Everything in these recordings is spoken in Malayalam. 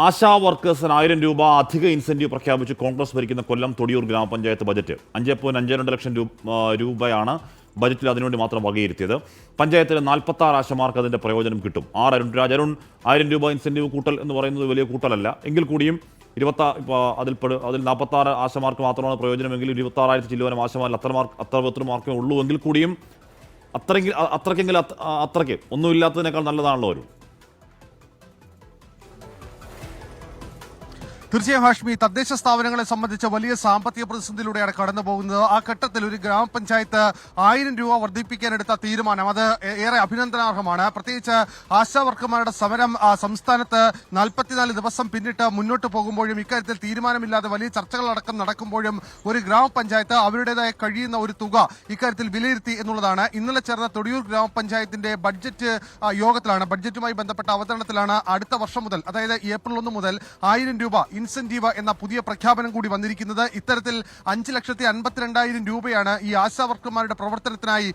ആശാ വർക്കേഴ്സിന് 1000 രൂപ അധിക ഇൻസെന്റീവ് പ്രഖ്യാപിച്ച് കോൺഗ്രസ് ഭരിക്കുന്ന കൊല്ലം തൊടിയൂർ ഗ്രാമപഞ്ചായത്ത് ബജറ്റ് 5.52 ലക്ഷം രൂപയാണ് ബജറ്റിൽ അതിനുവേണ്ടി മാത്രം വകയിരുത്തിയത്. പഞ്ചായത്തിലെ 46 ആശമാർക്ക് അതിൻ്റെ പ്രയോജനം കിട്ടും. അരുൺ 1000 രൂപ ഇൻസെന്റീവ് കൂട്ടൽ എന്ന് പറയുന്നത് വലിയ കൂട്ടലല്ല. എങ്കിൽ കൂടിയും അതിൽ 46 ആശമാർക്ക് മാത്രമാണ് പ്രയോജനമെങ്കിൽ 26,000 ചില്ലുവാനും ആശമാരിൽ അത്ര മാർക്കേ ഉള്ളൂ. എങ്കിൽ കൂടിയും അത്രയ്ക്ക് ഒന്നുമില്ലാത്തതിനേക്കാൾ നല്ലതാണല്ലോ ഒരു. തീർച്ചയായും ഹാഷ്മി, തദ്ദേശ സ്ഥാപനങ്ങളെ സംബന്ധിച്ച വലിയ സാമ്പത്തിക പ്രതിസന്ധിയിലൂടെയാണ് കടന്നു പോകുന്നത്. ആ ഘട്ടത്തിൽ ഒരു ഗ്രാമപഞ്ചായത്ത് 1000 രൂപ വർദ്ധിപ്പിക്കാനെടുത്ത തീരുമാനം അത് ഏറെ അഭിനന്ദനാർഹമാണ്. പ്രത്യേകിച്ച് ആശാ വർക്കർമാരുടെ സമരം സംസ്ഥാനത്ത് 44 ദിവസം പിന്നിട്ട് മുന്നോട്ട് പോകുമ്പോഴും ഇക്കാര്യത്തിൽ തീരുമാനമില്ലാതെ വലിയ ചർച്ചകളടക്കം നടക്കുമ്പോഴും ഒരു ഗ്രാമപഞ്ചായത്ത് അവരുടേതായ കഴിയുന്ന ഒരു തുക ഇക്കാര്യത്തിൽ വിലയിരുത്തി എന്നുള്ളതാണ്. ഇന്നലെ ചേർന്ന തൊടിയൂർ ഗ്രാമപഞ്ചായത്തിന്റെ ബഡ്ജറ്റ് യോഗത്തിലാണ്, ബഡ്ജറ്റുമായി ബന്ധപ്പെട്ട അവതരണത്തിലാണ് അടുത്ത വർഷം മുതൽ, അതായത് ഏപ്രിൽ 1 മുതൽ 1000 രൂപ ഇൻസെന്റീവ് എന്ന പുതിയ പ്രഖ്യാപനം കൂടി വന്നിരിക്കുന്നത്. ഇത്തരത്തിൽ 5,52,000 രൂപയാണ് ഈ ആശാ വർക്കർമാരുടെ പ്രവർത്തനത്തിനായി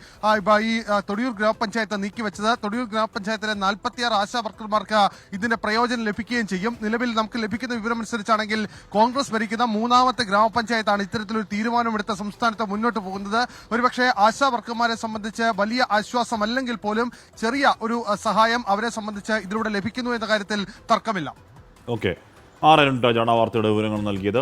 ഈ തൊടിയൂർ ഗ്രാമപഞ്ചായത്ത് നീക്കിവെച്ചത്. തൊടിയൂർ ഗ്രാമപഞ്ചായത്തിലെ 46 ആശാ വർക്കർമാർക്ക് ഇതിന്റെ പ്രയോജനം ലഭിക്കുകയും ചെയ്യും. നിലവിൽ നമുക്ക് ലഭിക്കുന്ന വിവരമനുസരിച്ചാണെങ്കിൽ കോൺഗ്രസ് ഭരിക്കുന്ന 3ാമത്തെ ഗ്രാമപഞ്ചായത്താണ് ഇത്തരത്തിലൊരു തീരുമാനമെടുത്ത സംസ്ഥാനത്ത് മുന്നോട്ട് പോകുന്നത്. ഒരുപക്ഷെ ആശാ വർക്കർമാരെ സംബന്ധിച്ച് വലിയ ആശ്വാസമല്ലെങ്കിൽ പോലും ചെറിയ ഒരു സഹായം അവരെ സംബന്ധിച്ച് ഇതിലൂടെ ലഭിക്കുന്നു എന്ന കാര്യത്തിൽ തർക്കമില്ല. ഓക്കെ, അരുൺ രാജാണ് വാർത്തയുടെ വിവരങ്ങൾ നൽകിയത്.